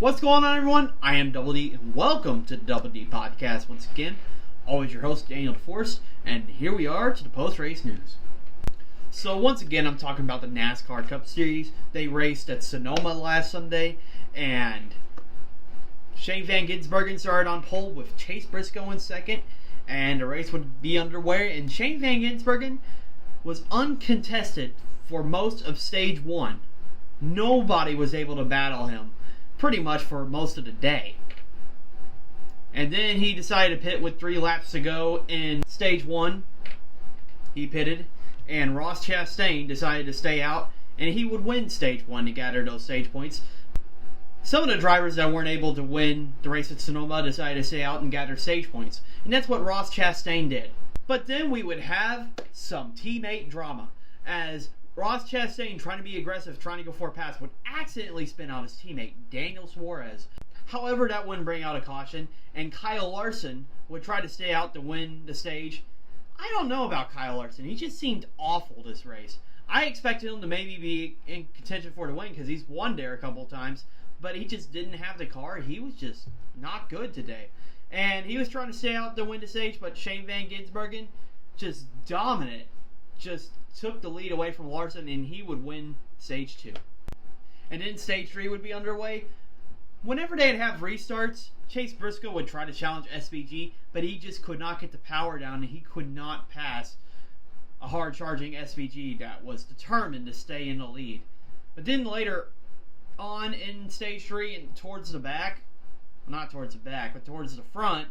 What's going on, everyone? I am Double D, and welcome to the Double D Podcast once again. Always your host, Daniel DeForest, and here we are to the post-race news. So once again, I'm talking about the NASCAR Cup Series. They raced at Sonoma last Sunday, and Shane Van Gisbergen started on pole with Chase Briscoe in second, and the race would be underway, and Shane Van Gisbergen was uncontested for most of stage one. Nobody was able to battle him pretty much for most of the day. And then he decided to pit with 3 laps to go in stage 1. He pitted, and Ross Chastain decided to stay out, and he would win stage 1 to gather those stage points. Some of the drivers that weren't able to win the race at Sonoma decided to stay out and gather stage points, and that's what Ross Chastain did. But then we would have some teammate drama, as Ross Chastain, trying to be aggressive, trying to go for a pass, would accidentally spin out his teammate, Daniel Suarez. However, that wouldn't bring out a caution, and Kyle Larson would try to stay out to win the stage. I don't know about Kyle Larson. He just seemed awful this race. I expected him to maybe be in contention for the win because he's won there a couple of times, but he just didn't have the car. He was just not good today. And he was trying to stay out to win the stage, but Shane Van Gisbergen, just dominant, just took the lead away from Larson, and he would win stage 2. And then stage 3 would be underway. Whenever they'd have restarts, Chase Briscoe would try to challenge SVG, but he just could not get the power down, and he could not pass a hard-charging SVG that was determined to stay in the lead. But then later on in stage 3 and towards the back, not towards the back, but towards the front,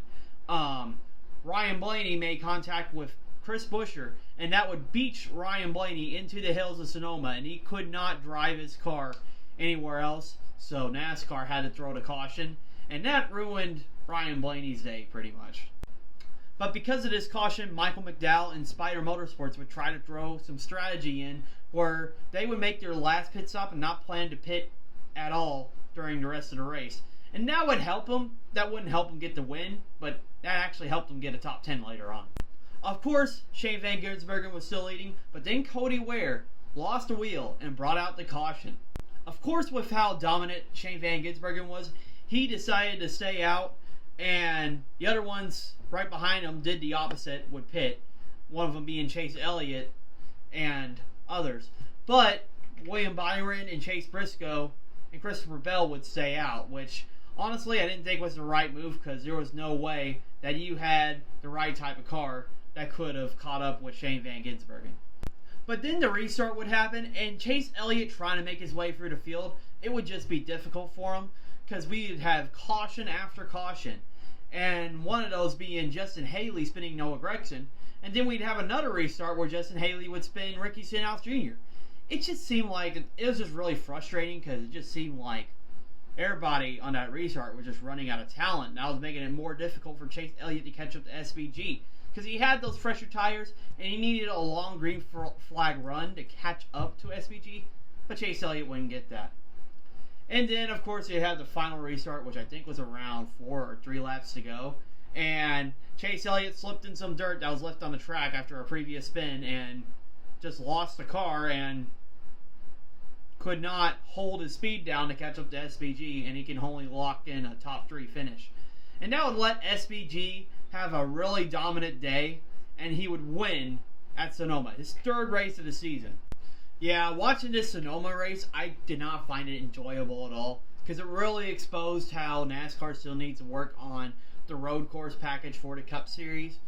Ryan Blaney made contact with Chris Buescher, and that would beach Ryan Blaney into the hills of Sonoma, and he could not drive his car anywhere else, so NASCAR had to throw the caution, and that ruined Ryan Blaney's day pretty much. But because of this caution, Michael McDowell and Spider Motorsports would try to throw some strategy in where they would make their last pit stop and not plan to pit at all during the rest of the race. And that would help them. That wouldn't help them get the win, but that actually helped them get a top 10 later on. Of course, Shane Van Gisbergen was still leading, but then Cody Ware lost the wheel and brought out the caution. Of course, with how dominant Shane Van Gisbergen was, he decided to stay out, and the other ones right behind him did the opposite, would pit, one of them being Chase Elliott and others. But William Byron and Chase Briscoe and Christopher Bell would stay out, which honestly I didn't think was the right move because there was no way that you had the right type of car that could have caught up with Shane Van Gisbergen. But then the restart would happen, and Chase Elliott trying to make his way through the field, it would just be difficult for him because we'd have caution after caution. And one of those being Justin Haley spinning Noah Gragson, and then we'd have another restart where Justin Haley would spin Ricky Stenhouse Jr. It just seemed like, it was just really frustrating because it just seemed like everybody on that restart was just running out of talent, and that was making it more difficult for Chase Elliott to catch up to SVG. Because he had those fresher tires, and he needed a long green flag run to catch up to SVG, but Chase Elliott wouldn't get that. And then, of course, they had the final restart, which I think was around 4 or 3 laps to go, and Chase Elliott slipped in some dirt that was left on the track after a previous spin, and just lost the car, and could not hold his speed down to catch up to SVG, and he can only lock in a top 3 finish. And that would let SVG have a really dominant day, and he would win at Sonoma, his 3rd race of the season. Yeah, watching this Sonoma race, I did not find it enjoyable at all, because it really exposed how NASCAR still needs to work on the road course package for the Cup Series.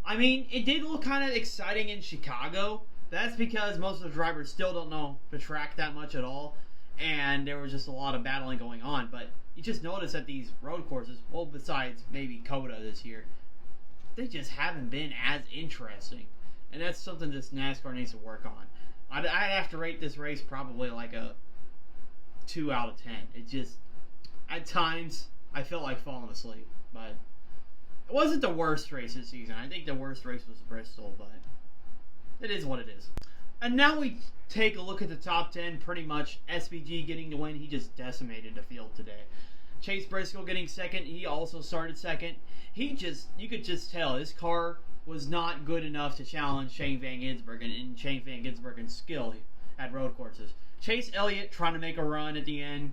I mean, it did look kind of exciting in Chicago. That's because most of the drivers still don't know the track that much at all, and there was just a lot of battling going on, but you just notice that these road courses, well, besides maybe Coda this year, they just haven't been as interesting. And that's something this NASCAR needs to work on. I'd have to rate this race probably like a 2 out of 10. It just, at times, I felt like falling asleep. But it wasn't the worst race this season. I think the worst race was Bristol, but it is what it is. And now we take a look at the top 10. Pretty much SVG getting the win. He just decimated the field today. Chase Briscoe getting second. He also started second. You could just tell his car was not good enough to challenge Shane Van Gisbergen and Shane Van Gisbergen's skill at road courses. Chase Elliott trying to make a run at the end,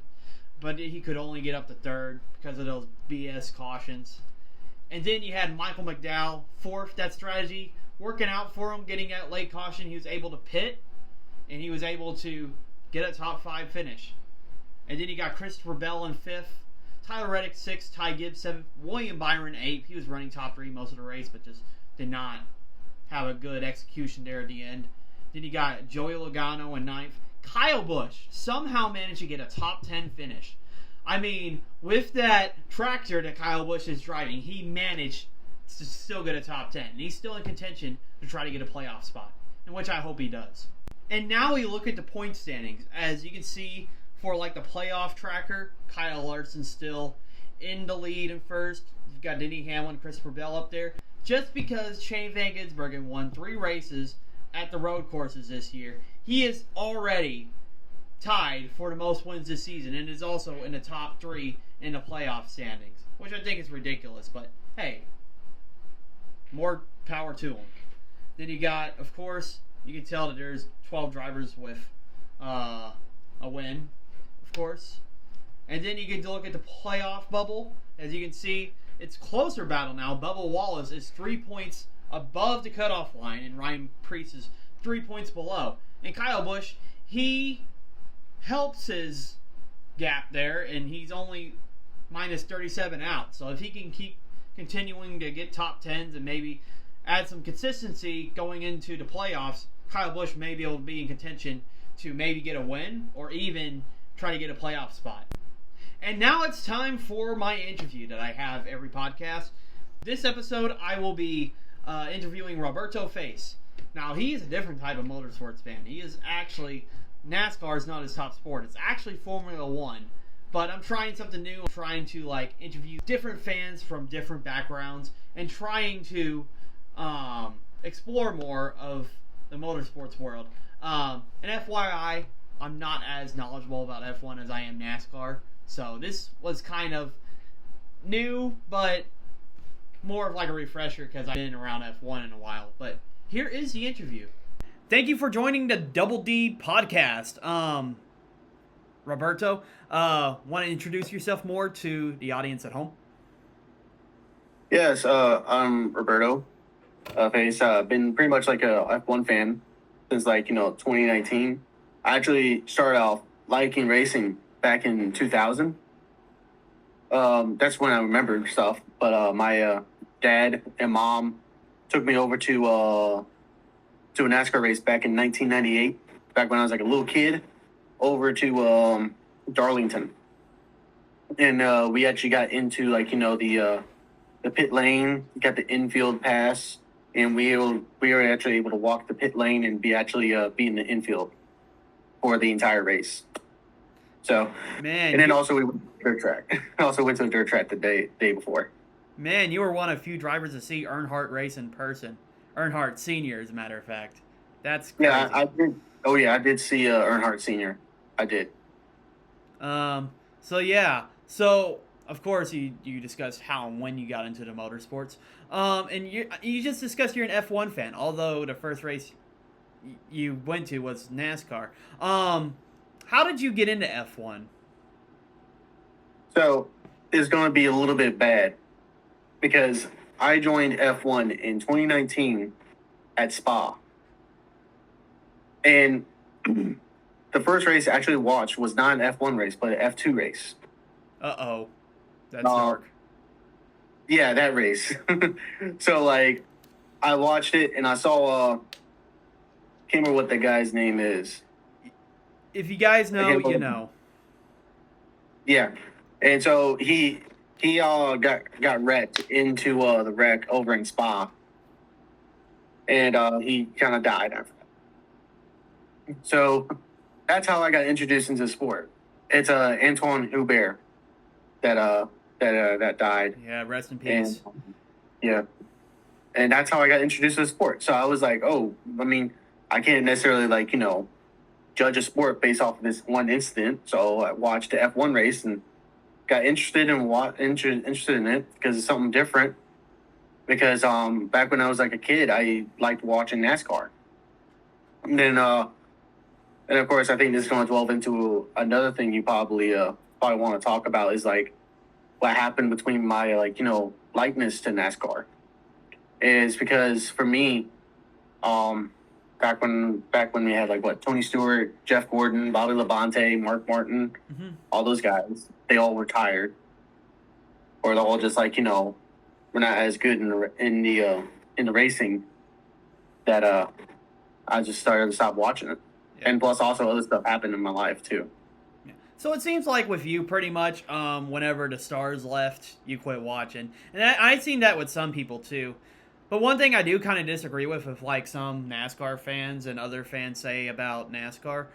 but he could only get up to third because of those BS cautions. And then you had Michael McDowell, fourth. That strategy working out for him, getting that late caution. He was able to pit, and he was able to get a top 5 finish. And then you got Christopher Bell in fifth, Tyler Reddick sixth, Ty Gibbs seventh, William Byron eighth. He was running top 3 most of the race, but just did not have a good execution there at the end. Then you got Joey Logano in ninth. Kyle Busch somehow managed to get a top 10 finish. I mean, with that tractor that Kyle Busch is driving, he managed to still get a top 10. And he's still in contention to try to get a playoff spot, in which I hope he does. And now we look at the point standings. As you can see, for like the playoff tracker, Kyle Larson still in the lead in first. You've got Denny Hamlin, Christopher Bell up there. Just because Shane Van Gisbergen won 3 races at the road courses this year, he is already tied for the most wins this season and is also in the top 3 in the playoff standings, which I think is ridiculous, but hey, more power to him. Then you got, of course, you can tell that there's 12 drivers with a win, of course. And then you can look at the playoff bubble. As you can see, it's closer battle now. Bubba Wallace is 3 points above the cutoff line, and Ryan Preece is 3 points below. And Kyle Busch, he helps his gap there, and he's only minus 37 out. So if he can keep continuing to get top 10s and maybe add some consistency going into the playoffs, Kyle Busch may be able to be in contention to maybe get a win or even try to get a playoff spot. And now it's time for my interview that I have every podcast. This episode, I will be interviewing Roberto Face. Now, he is a different type of motorsports fan. He is actually, NASCAR is not his top sport. It's actually Formula 1. But I'm trying something new. I'm trying to interview different fans from different backgrounds and trying to explore more of the motorsports world. And FYI, I'm not as knowledgeable about F1 as I am NASCAR. So this was kind of new, but more of like a refresher because I've been around F1 in a while. But here is the interview. Thank you for joining the Double D podcast. Roberto, want to introduce yourself more to the audience at home? Yes, I'm Roberto. Face. Been pretty much like a F1 fan since 2019. I actually started off liking racing back in 2000. That's when I remembered stuff. But my dad and mom took me over to a NASCAR race back in 1998. Back when I was like a little kid, over to Darlington, and we actually got into the pit lane. We got the infield pass, and we were actually able to walk the pit lane and be in the infield for the entire race. So, man, and then also we went to dirt track. I also went to a dirt track the day before. Man, you were one of few drivers to see Earnhardt race in person. Earnhardt Sr., as a matter of fact. That's crazy. Yeah, I did. Oh yeah, I did see Earnhardt Sr. I did. So of course you discussed how and when you got into the motorsports. And you just discussed you're an F1 fan, although the first race you went to was NASCAR. How did you get into F1? So it's going to be a little bit bad because I joined F1 in 2019 at Spa. And the first race I actually watched was not an F1 race, but an F2 race. Uh-oh. That's dark. Yeah, that race. So, I watched it, and I saw, can't remember what the guy's name is. If you guys know, you know. Yeah. And so he got wrecked into the wreck over in Spa. And he kind of died after that. So that's how I got introduced into the sport. It's Antoine Hubert that died. Yeah, rest in peace. And that's how I got introduced to the sport. So I was like, I can't necessarily judge a sport based off of this one incident. So I watched the F1 race and got interested in it because it's something different. Because back when I was a kid, I liked watching NASCAR. And then, and of course, I think this is going to delve into another thing you probably probably want to talk about is like what happened between my likeness to NASCAR. Is because for me, back when we had Tony Stewart, Jeff Gordon, Bobby Labonte, Mark Martin, all those guys, they all retired, or they're all just we're not as good in the racing that I just started to stop watching it. Yeah. And plus, also other stuff happened in my life too. Yeah. So it seems like with you, pretty much, whenever the stars left, you quit watching, and I've seen that with some people too. But one thing I do kind of disagree with some NASCAR fans and other fans say about NASCAR,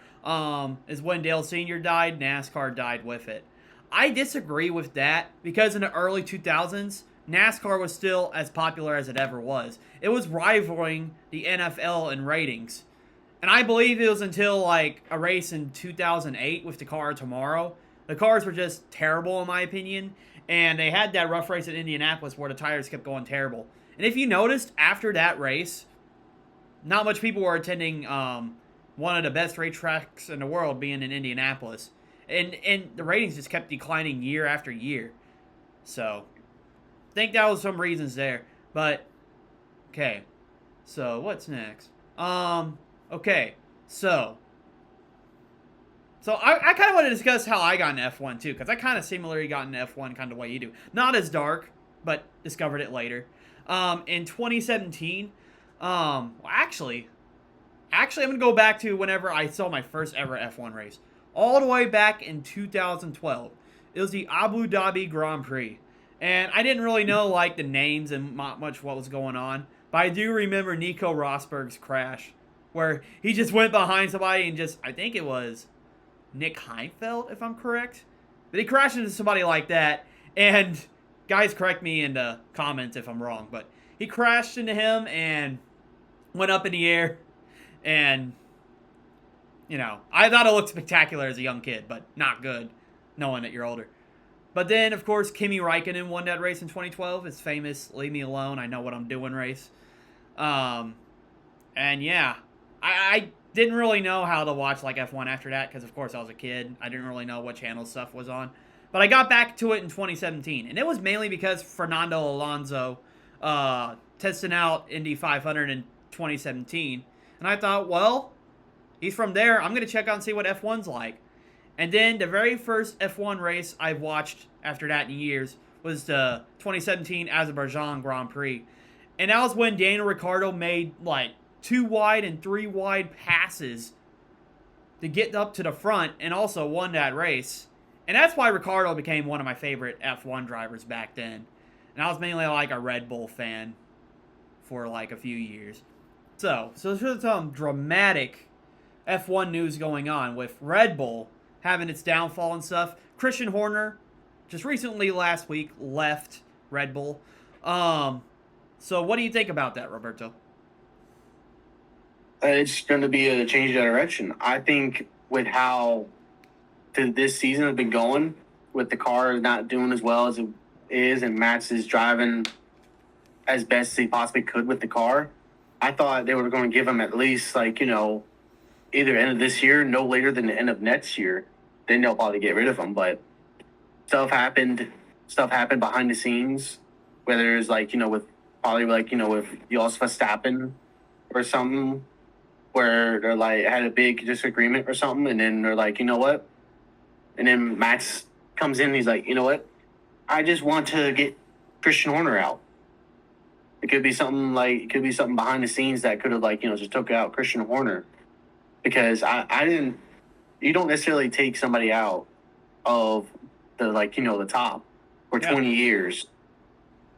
is when Dale Sr. died, NASCAR died with it. I disagree with that because in the early 2000s, NASCAR was still as popular as it ever was. It was rivaling the NFL in ratings. And I believe it was until a race in 2008 with the car tomorrow. The cars were just terrible in my opinion. And they had that rough race at Indianapolis where the tires kept going terrible. And if you noticed, after that race, not much people were attending one of the best racetracks in the world being in Indianapolis. And the ratings just kept declining year after year. So, I think that was some reasons there. But, okay. So, what's next? Okay. So I kind of want to discuss how I got into F1 too, because I kind of similarly got into F1 kind of the way you do. Not as dark, but discovered it later. In 2017, actually, I'm going to go back to whenever I saw my first ever F1 race. All the way back in 2012. It was the Abu Dhabi Grand Prix. And I didn't really know, the names and not much what was going on. But I do remember Nico Rosberg's crash, where he just went behind somebody and I think it was Nick Heidfeld, if I'm correct. But he crashed into somebody like that, and guys, correct me in the comments if I'm wrong, but he crashed into him and went up in the air, and, I thought it looked spectacular as a young kid, but not good, knowing that you're older. But then, of course, Kimi Räikkönen won that race in 2012, his famous "Leave Me Alone, I Know What I'm Doing" race. And yeah, I didn't really know how to watch F1 after that, because of course I was a kid. I didn't really know what channel stuff was on. But I got back to it in 2017, and it was mainly because Fernando Alonso testing out Indy 500 in 2017. And I thought, well, he's from there. I'm going to check out and see what F1's like. And then the very first F1 race I've watched after that in years was the 2017 Azerbaijan Grand Prix. And that was when Daniel Ricciardo made 2 wide and 3 wide passes to get up to the front and also won that race. And that's why Ricciardo became one of my favorite F1 drivers back then. And I was mainly a Red Bull fan for a few years. So there's some dramatic F1 news going on with Red Bull having its downfall and stuff. Christian Horner just recently last week left Red Bull. So what do you think about that, Roberto? It's going to be a change of direction. I think with how this season has been going, with the car not doing as well as it is, and Max is driving as best as he possibly could with the car, I thought they were going to give him at least either end of this year, no later than the end of next year. Then they'll probably get rid of him. But stuff happened behind the scenes, whether it's with probably with Jos Verstappen or something, where they're had a big disagreement or something, and then they're you know what? And then Max comes in and he's you know what? I just want to get Christian Horner out. It could be something behind the scenes that could have just took out Christian Horner, because I didn't. You don't necessarily take somebody out of the the top for 20 years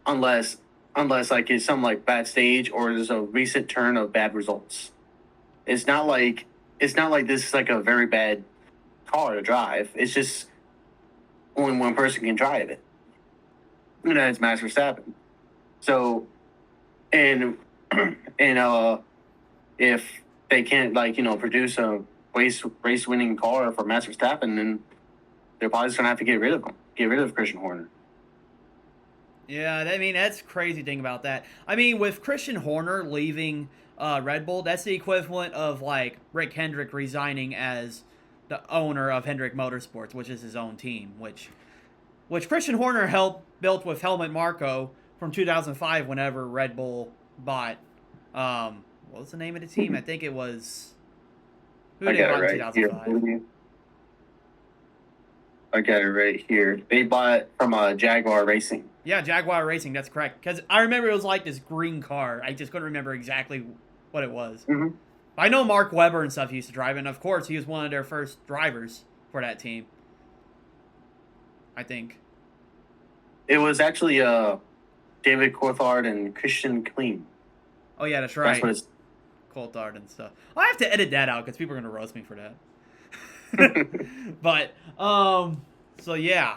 unless it's some bad stage or there's a recent turn of bad results. It's not like this is a very bad car to drive. It's just only one person can drive it, and that's Max Verstappen. So, and if they can't produce a race winning car for Max Verstappen, then they're probably just gonna have to get rid of him, get rid of Christian Horner. Yeah, I mean, that's the crazy thing about that. I mean, with Christian Horner leaving Red Bull, that's the equivalent of Rick Hendrick resigning as the owner of Hendrick Motorsports, which is his own team, which Christian Horner helped built with Helmut Marko from 2005 whenever Red Bull bought, what was the name of the team? I think it was, who did they buy in 2005? I got it right here. They bought it from Jaguar Racing. Yeah, Jaguar Racing, that's correct. Because I remember it was like this green car. I just couldn't remember exactly what it was. Mm-hmm. I know Mark Webber and stuff used to drive, and of course he was one of their first drivers for that team. I think. It was actually David Coulthard and Christian Klein. Oh yeah, that's right. That's what it's... Coulthard and stuff. I have to edit that out because people are gonna roast me for that. But so yeah,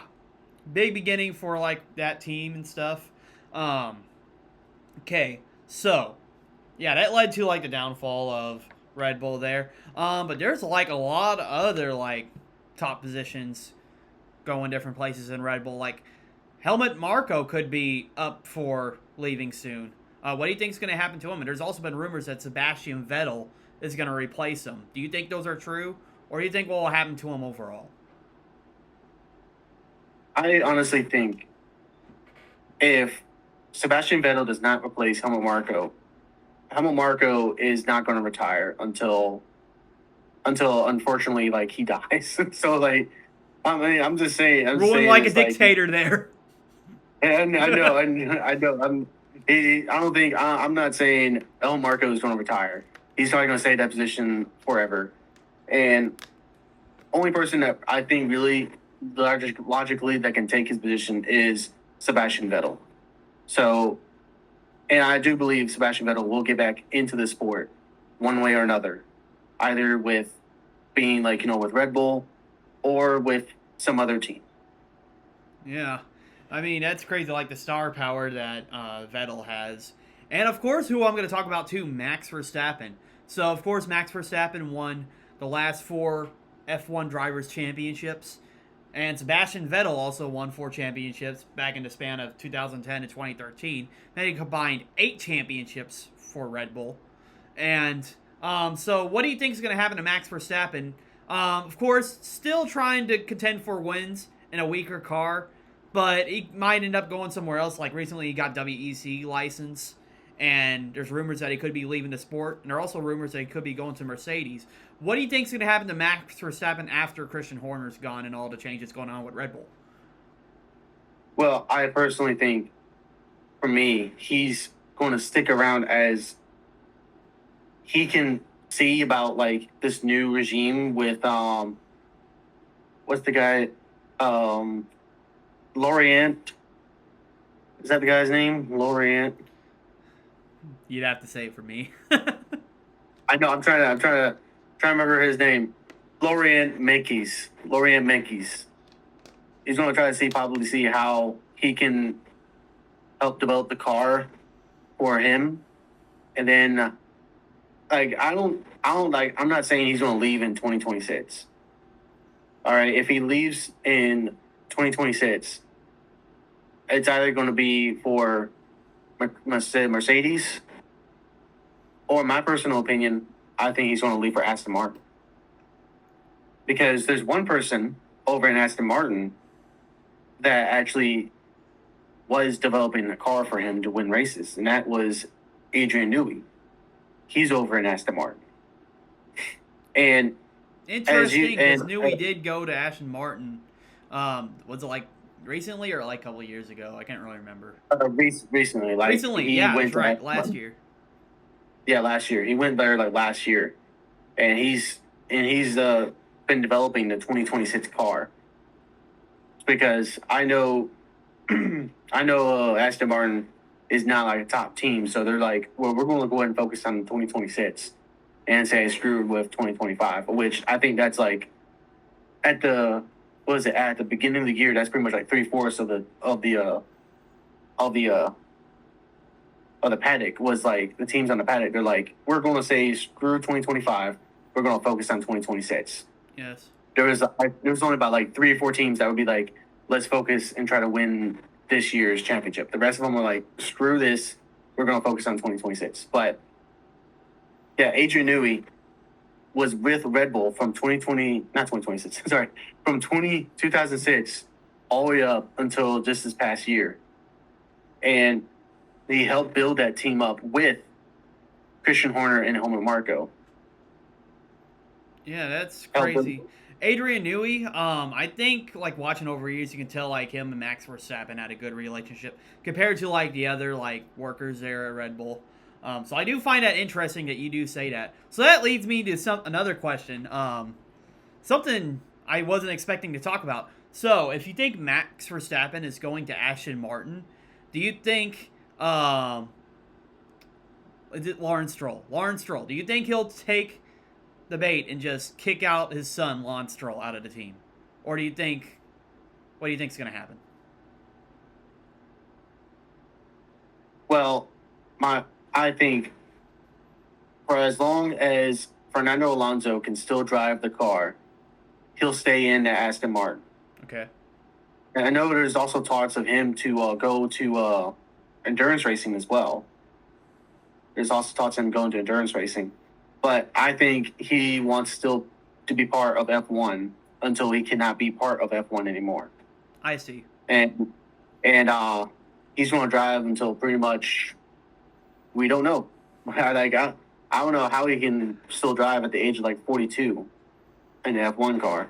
big beginning for like that team and stuff. Okay, so yeah, that led to like the downfall of Red Bull there. But there's like a lot of other like top positions going different places in Red Bull. Like Helmut Marko could be up for leaving soon. What do you think is going to happen to him? And there's also been rumors that Sebastian Vettel is going to replace him. Do you think those are true? Or do you think what will happen to him overall? I honestly think if Sebastian Vettel does not replace Helmut Marko is not going to retire until unfortunately, like, he dies. So, like, I mean, I'm just saying. Ruling like a dictator there. And I know. I'm not saying Helmut Marko is going to retire. He's probably going to stay in that position forever. And only person that I think really logically that can take his position is Sebastian Vettel. So, and I do believe Sebastian Vettel will get back into the sport one way or another, either with being like, with Red Bull or with some other team. Yeah. I mean, that's crazy, like the star power that Vettel has. And, of course, who I'm going to talk about, too, Max Verstappen. So, of course, Max Verstappen won the last 4 F1 Drivers' Championships. And Sebastian Vettel also won 4 championships back in the span of 2010 to 2013. Then he combined 8 championships for Red Bull. And so what do you think is going to happen to Max Verstappen? Of course, still trying to contend for wins in a weaker car. But he might end up going somewhere else. Like recently he got WEC license. And there's rumors that he could be leaving the sport. And there are also rumors that he could be going to Mercedes. What do you think is going to happen to Max Verstappen after Christian Horner's gone and all the changes going on with Red Bull? Well, I personally think, for me, he's going to stick around as he can see about, like, this new regime with, what's the guy? Laurent. Is that the guy's name? Laurent. You'd have to say it for me. I know. I'm trying to remember his name. Laurent Mekies. He's going to try to probably see how he can help develop the car for him, and then, like, I'm not saying he's going to leave in 2026. All right, if he leaves in 2026, it's either going to be for Mercedes, or, in my personal opinion, I think he's going to leave for Aston Martin. Because there's one person over in Aston Martin that actually was developing a car for him to win races, and that was Adrian Newey. He's over in Aston Martin. And interesting, because Newey did go to Aston Martin. Was it like recently or like a couple of years ago? I can't really remember. Recently, yeah, that's right. Last year. Yeah, last year he went there like last year, and he's been developing the 2026 car. Because I know Aston Martin is not like a top team, so they're like, well, we're going to go ahead and focus on 2026 and say screw with 2025, which I think that's like at the beginning of the year, that's pretty much like 3/4 of the paddock was like the teams on the paddock. They're like, we're going to say screw 2025. We're going to focus on 2026. Yes. There was only about like 3 or 4 teams that would be like, let's focus and try to win this year's championship. The rest of them were like, screw this. We're going to focus on 2026. But yeah, Adrian Newey, was with Red Bull from 2020, not 2026, sorry, from 2006 all the way up until just this past year. And he helped build that team up with Christian Horner and Helmut Marko. Yeah, that's crazy. Adrian Newey, I think like watching over years, you can tell like him and Max Verstappen had a good relationship compared to like the other like workers there at Red Bull. So I do find that interesting that you do say that. So that leads me to another question. Something I wasn't expecting to talk about. So if you think Max Verstappen is going to Aston Martin, do you think is it Lawrence Stroll? Lawrence Stroll. Do you think he'll take the bait and just kick out his son Lawrence Stroll out of the team, or do you think? What do you think is going to happen? Well, I think for as long as Fernando Alonso can still drive the car, he'll stay in at Aston Martin. Okay. And I know there's also talks of him to go to endurance racing as well. There's also talks of him going to endurance racing. But I think he wants still to be part of F1 until he cannot be part of F1 anymore. I see. And he's going to drive until pretty much we don't know. Like I don't know how he can still drive at the age of like 42 in an F1 car.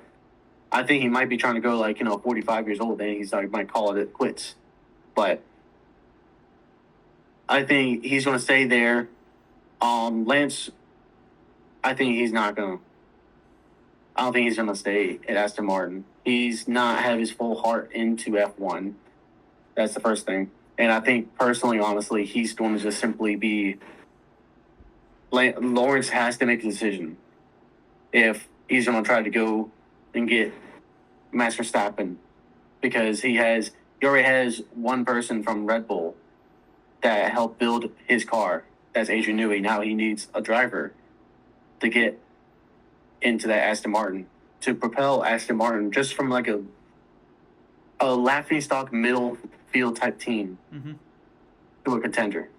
I think he might be trying to go like 45 years old, and he's like might call it quits. But I think he's going to stay there. Lance, I think he's not going to. I don't think he's going to stay at Aston Martin. He's not have his full heart into F1. That's the first thing. And I think personally, honestly, he's going to just simply be. Lawrence has to make a decision if he's going to try to go and get Max Verstappen, because he already has one person from Red Bull that helped build his car. That's Adrian Newey. Now he needs a driver to get into that Aston Martin, to propel Aston Martin just from like a laughingstock middle field type team to a contender.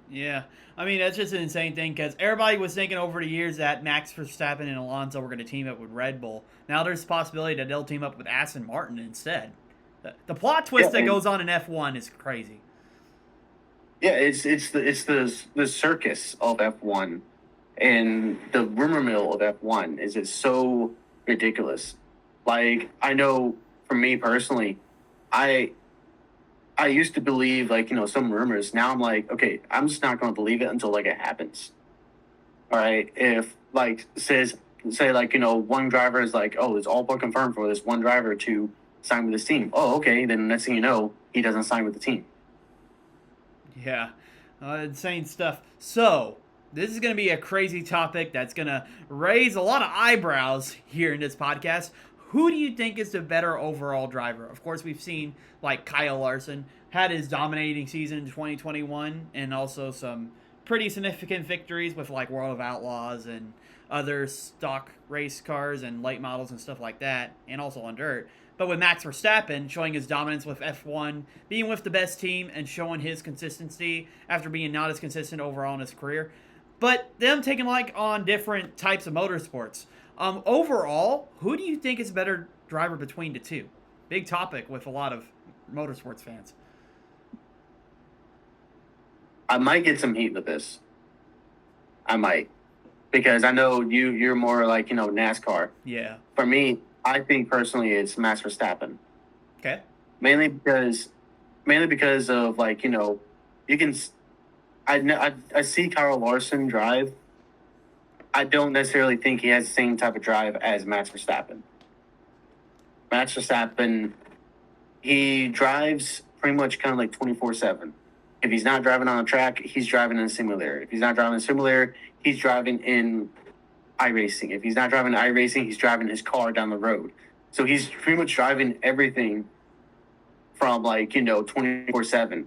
Yeah. I mean, that's just an insane thing because everybody was thinking over the years that Max Verstappen and Alonso were going to team up with Red Bull. Now there's a possibility that they'll team up with Aston Martin instead. The plot twist that goes on in F1 is crazy. Yeah, it's the circus of F1, and the rumor mill of F1 is just so ridiculous. Like, I know for me personally, I used to believe some rumors. Now I'm like, okay, I'm just not going to believe it until like it happens. All right, if say one driver is like, oh, it's all but confirmed for this one driver to sign with this team. Oh, okay, then next thing you know, he doesn't sign with the team. Yeah, insane stuff. So this is going to be a crazy topic that's going to raise a lot of eyebrows here in this podcast. Who do you think is the better overall driver? Of course, we've seen like Kyle Larson had his dominating season in 2021 and also some pretty significant victories with like World of Outlaws and other stock race cars and late models and stuff like that, and also on dirt. But with Max Verstappen showing his dominance with F1, being with the best team and showing his consistency after being not as consistent overall in his career. But them taking like on different types of motorsports. Overall, who do you think is a better driver between the two? Big topic with a lot of motorsports fans. I might get some heat with this. I might. Because I know you're more like, NASCAR. Yeah. For me, I think personally it's Max Verstappen. Okay. Mainly because of you can. I see Kyle Larson drive. I don't necessarily think he has the same type of drive as Max Verstappen. Max Verstappen, he drives pretty much kind of like 24/7. If he's not driving on a track, he's driving in a simulator. If he's not driving in a simulator, he's driving in iRacing. If he's not driving iRacing, he's driving his car down the road. So he's pretty much driving everything from 24/7.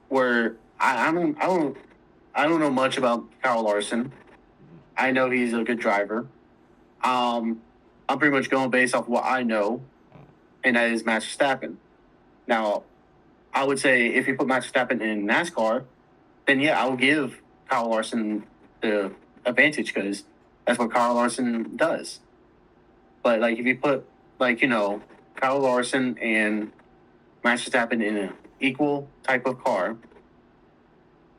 Where I don't know much about Kyle Larson. I know he's a good driver. I'm pretty much going based off what I know, and that is Max Verstappen. Now, I would say if you put Max Verstappen in NASCAR, then yeah, I will give Kyle Larson the advantage because That's what Kyle Larson does. But like if you put Kyle Larson and Max Verstappen in an equal type of car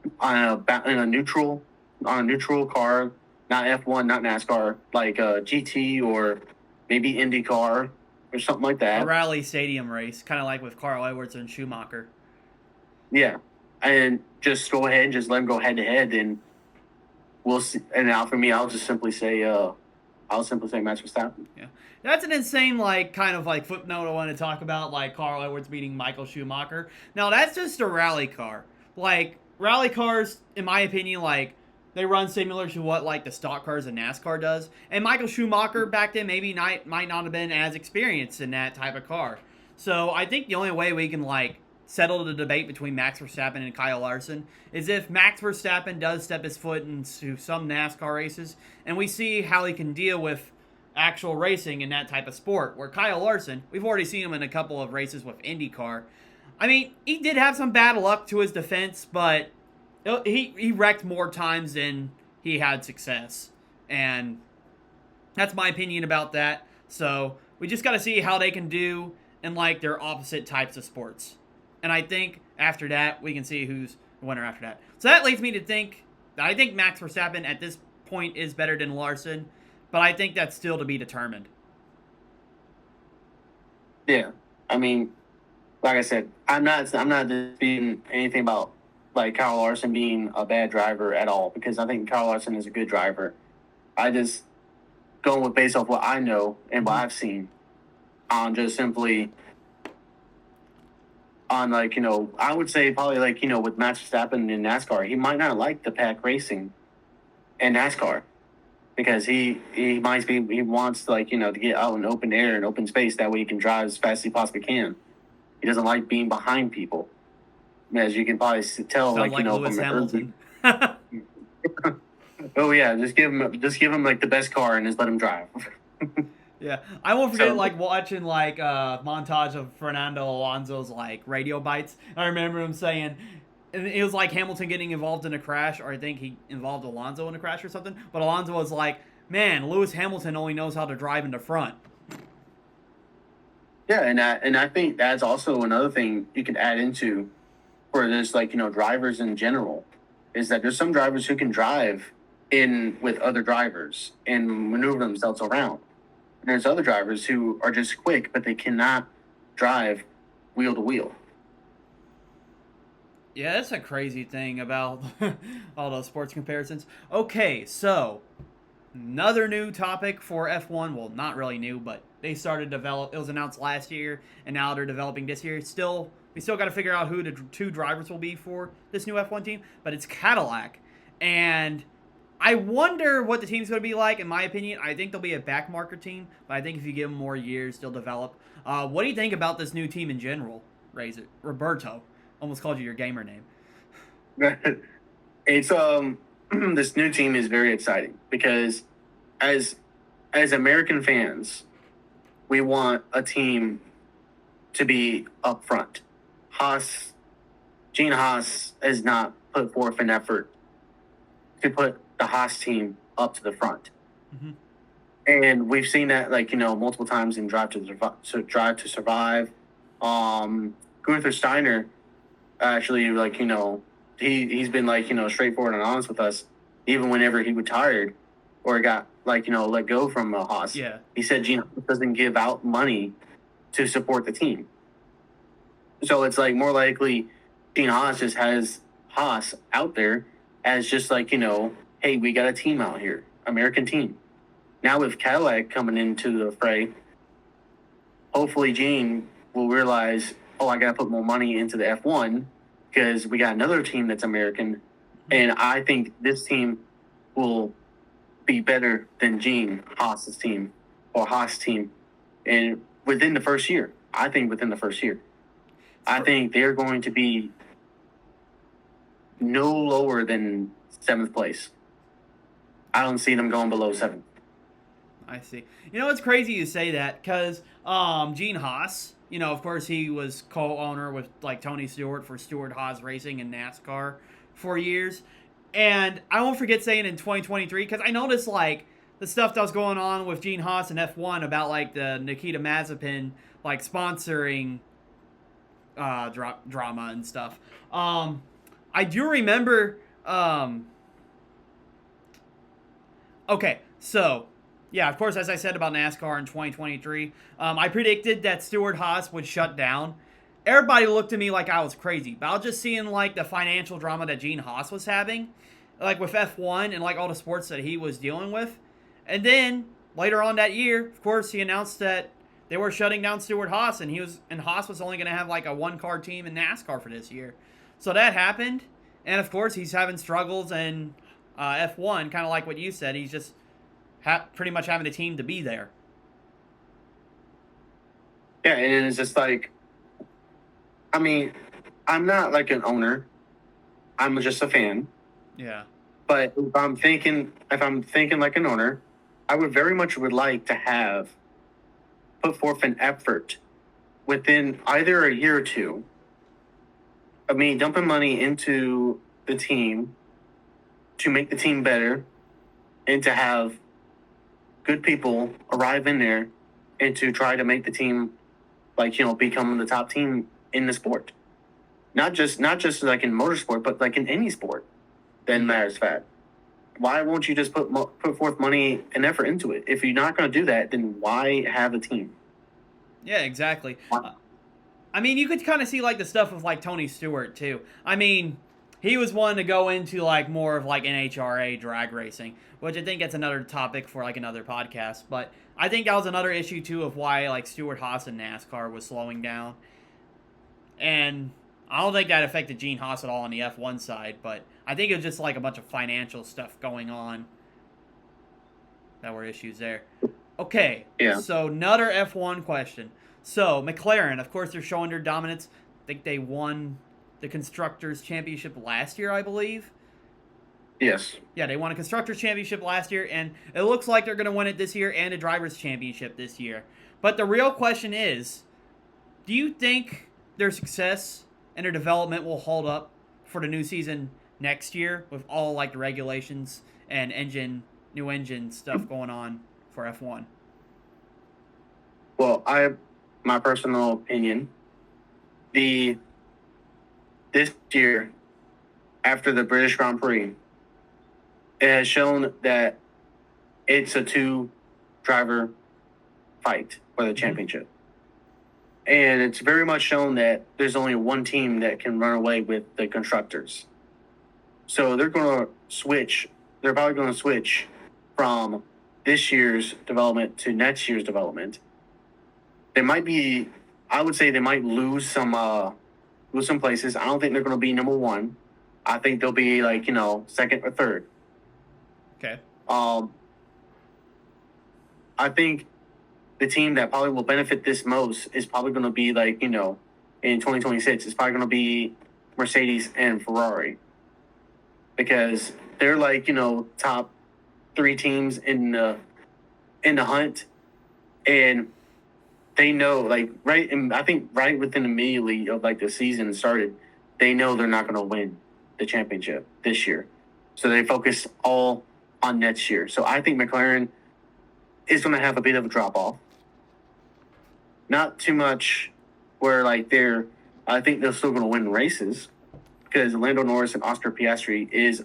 in a neutral car, not F1, not NASCAR, like a GT or maybe IndyCar or something like that. A rally stadium race, kind of like with Carl Edwards and Schumacher. Yeah, and just go ahead and just let them go head to head, and we'll see. And now for me, I'll simply say Max Verstappen. Yeah, that's an insane kind of footnote I want to talk about, like Carl Edwards beating Michael Schumacher. Now that's just a rally car. Like rally cars, in my opinion, they run similar to what the stock cars in NASCAR does. And Michael Schumacher back then might not have been as experienced in that type of car. So I think the only way we can settle the debate between Max Verstappen and Kyle Larson is if Max Verstappen does step his foot into some NASCAR races and we see how he can deal with actual racing in that type of sport. Where Kyle Larson, we've already seen him in a couple of races with IndyCar. I mean, he did have some bad luck to his defense, but he wrecked more times than he had success. And that's my opinion about that. So we just got to see how they can do in their opposite types of sports. And I think after that, we can see who's the winner after that. So that leads me to think that I think Max Verstappen at this point is better than Larson, but I think that's still to be determined. Yeah, I mean, like I said, I'm not disputing anything about Kyle Larson being a bad driver at all, because I think Kyle Larson is a good driver. I just going with based off what I know and what I've seen on just simply on I would say probably with Max Verstappen in NASCAR, he might not like the pack racing in NASCAR because he wants to get out in open air and open space, that way he can drive as fast as he possibly can. He doesn't like being behind people, as you can probably tell. Lewis from Hamilton. Oh yeah, just give him the best car and just let him drive. Yeah, I won't forget watching montage of Fernando Alonso's radio bites. I remember him saying, and it was Hamilton getting involved in a crash, or I think he involved Alonso in a crash or something. But Alonso was like, "Man, Lewis Hamilton only knows how to drive in the front." Yeah, and I think that's also another thing you could add into for this drivers in general, is that there's some drivers who can drive in with other drivers and maneuver themselves around. And there's other drivers who are just quick, but they cannot drive wheel to wheel. Yeah, that's a crazy thing about all those sports comparisons. Okay, so another new topic for F1. Well, not really new, but they started to develop. It was announced last year, and now they're developing this year. We still got to figure out who the two drivers will be for this new F1 team, but it's Cadillac. And I wonder what the team's going to be like. In my opinion, I think they'll be a backmarker team, but I think if you give them more years, they'll develop. What do you think about this new team in general? Roberto. Almost called you your gamer name. It's this new team is very exciting because as American fans, we want a team to be up front. Gene Haas has not put forth an effort to put the Haas team up to the front. Mm-hmm. And we've seen that multiple times in Drive to Survive. Gunther Steiner actually he's been straightforward and honest with us, even whenever he retired or got let go from Haas. Yeah. He said Gene doesn't give out money to support the team. So it's more likely Gene Haas just has Haas out there as just hey, we got a team out here, American team. Now with Cadillac coming into the fray, hopefully Gene will realize, I got to put more money into the F1 because we got another team that's American, and I think this team will be better than Gene Haas's team or Haas team, and within the first year. I think they're going to be no lower than 7th place. I don't see them going below 7th. I see. It's crazy you say that because Gene Haas, of course he was co-owner with Tony Stewart for Stewart Haas Racing in NASCAR for years. And I won't forget saying in 2023, because I noticed the the stuff that was going on with Gene Haas and F1 about like the Nikita Mazepin like sponsoring drama and stuff. I do remember. Okay, so yeah, of course, as I said about NASCAR in 2023, I predicted that Stewart Haas would shut down. Everybody looked at me like I was crazy, but I was just seeing like the financial drama that Gene Haas was having, like with F1 and like all the sports that he was dealing with. And then later on that year, of course, he announced that they were shutting down Stewart Haas, and Haas was only going to have like a one-car team in NASCAR for this year. So that happened, and of course, he's having struggles in F1, kind of like what you said. He's just pretty much having a team to be there. Yeah, and it's just like, I mean, I'm not like an owner. I'm just a fan. Yeah. But if I'm thinking like an owner, I would very much would like to have put forth an effort within either a year or two of me dumping money into the team to make the team better and to have good people arrive in there and to try to make the team become the top team in the sport. Not just like in motorsport, but like in any sport that matters fat. Why won't you just put forth money and effort into it? If you're not going to do that, then why have a team? Yeah, exactly. I mean, you could kind of see like the stuff with like Tony Stewart too. I mean, he was one to go into like more of like NHRA drag racing, which I think that's another topic for like another podcast. But I think that was another issue too of why like Stewart Haas and NASCAR was slowing down. And I don't think that affected Gene Haas at all on the F1 side, but I think it was just like a bunch of financial stuff going on that were issues there. Okay, yeah. So another F1 question. So McLaren, of course, they're showing their dominance. I think they won the Constructors' Championship last year, I believe. Yes. Yeah, they won a Constructors' Championship last year, and it looks like they're going to win it this year and a Drivers' Championship this year. But the real question is, do you think their success and their development will hold up for the new season next year with all like the regulations and new engine stuff going on for F1? Well, my personal opinion, this year after the British Grand Prix, it has shown that it's a two-driver fight for the championship. And it's very much shown that there's only one team that can run away with the constructors. So they're going to switch. They're probably going to switch from this year's development to next year's development. I would say they might lose some places. I don't think they're going to be number one. I think they'll be second or third. Okay. I think the team that probably will benefit this most is probably going to be in 2026. It's probably going to be Mercedes and Ferrari, because they're top three teams in the hunt, and they know I think right within immediately of the season started, they know they're not going to win the championship this year, so they focus all on next year. So I think McLaren is going to have a bit of a drop off. Not too much where I think they're still going to win races, because Lando Norris and Oscar Piastri is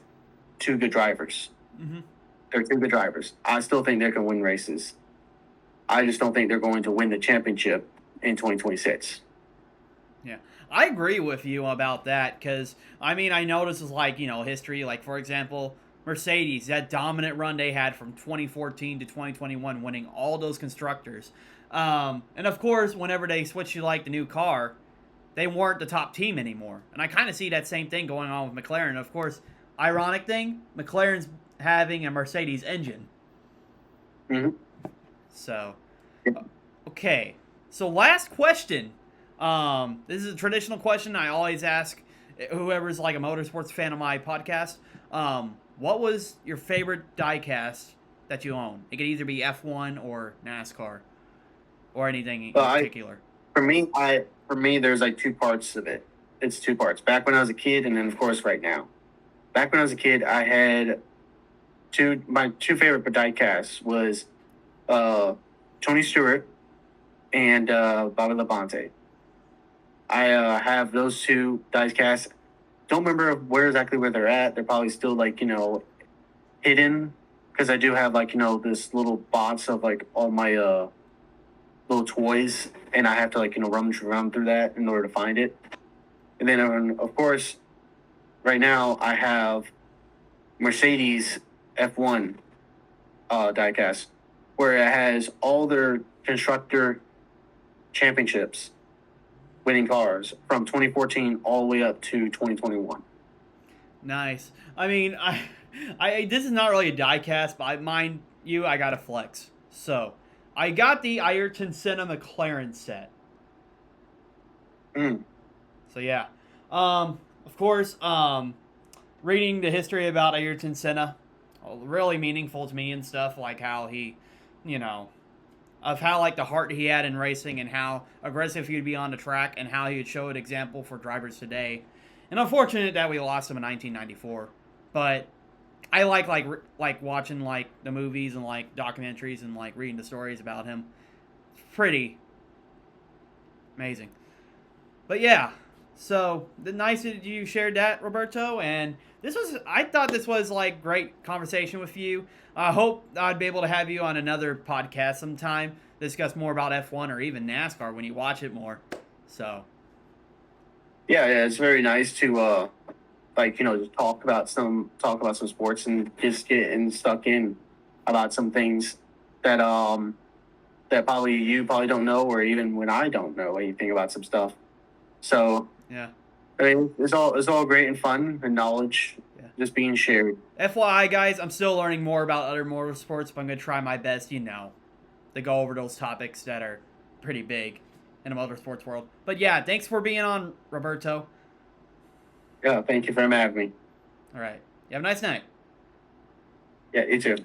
two good drivers. Mm-hmm. They're two good drivers. I still think they can win races. I just don't think they're going to win the championship in 2026. Yeah, I agree with you about that, because, I mean, I know this is history. Like, for example, Mercedes, that dominant run they had from 2014 to 2021, winning all those constructors. And, of course, whenever they switched to, the new car, they weren't the top team anymore. And I kind of see that same thing going on with McLaren. Of course, ironic thing, McLaren's having a Mercedes engine. Mm-hmm. So, okay. So, last question. This is a traditional question I always ask whoever's a motorsports fan of my podcast. What was your favorite diecast that you own? It could either be F1 or NASCAR or anything in particular. For me, there's two parts of it. It's two parts. Back when I was a kid, and then of course right now. Back when I was a kid, I had my two favorite diecasts was Tony Stewart and Bobby Labonte. I have those two diecasts. Don't remember where they're at. They're probably still like hidden because I do have like this little box of like all my little toys, and I have to like rummage around through that in order to find it. And then of course, right now I have Mercedes F1 diecast where it has all their constructor championships winning cars from 2014 all the way up to 2021. Nice. I mean, I this is not really a diecast, but mind you, I got a flex. So, I got the Ayrton Senna McLaren set. So yeah, of course, reading the history about Ayrton Senna, really meaningful to me and stuff, like how he, of how like the heart he had in racing and how aggressive he would be on the track and how he would show an example for drivers today. And unfortunate that we lost him in 1994, but I like watching like the movies and like documentaries and like reading the stories about him. It's pretty amazing. But yeah, so nice that you shared that, Roberto. And I thought this was like great conversation with you. I hope I'd be able to have you on another podcast sometime, discuss more about F1 or even NASCAR when you watch it more. So. Yeah, it's very nice to just talk about some sports and just get stuck in about some things that that probably you probably don't know, or even when I don't know anything about some stuff. So yeah, I mean, it's all great and fun and knowledge just being shared. FYI, guys, I'm still learning more about other motorsports, but I'm gonna try my best, to go over those topics that are pretty big in the motorsports world. But yeah, thanks for being on, Roberto. Yeah, thank you for having me. All right, you have a nice night. Yeah, you too.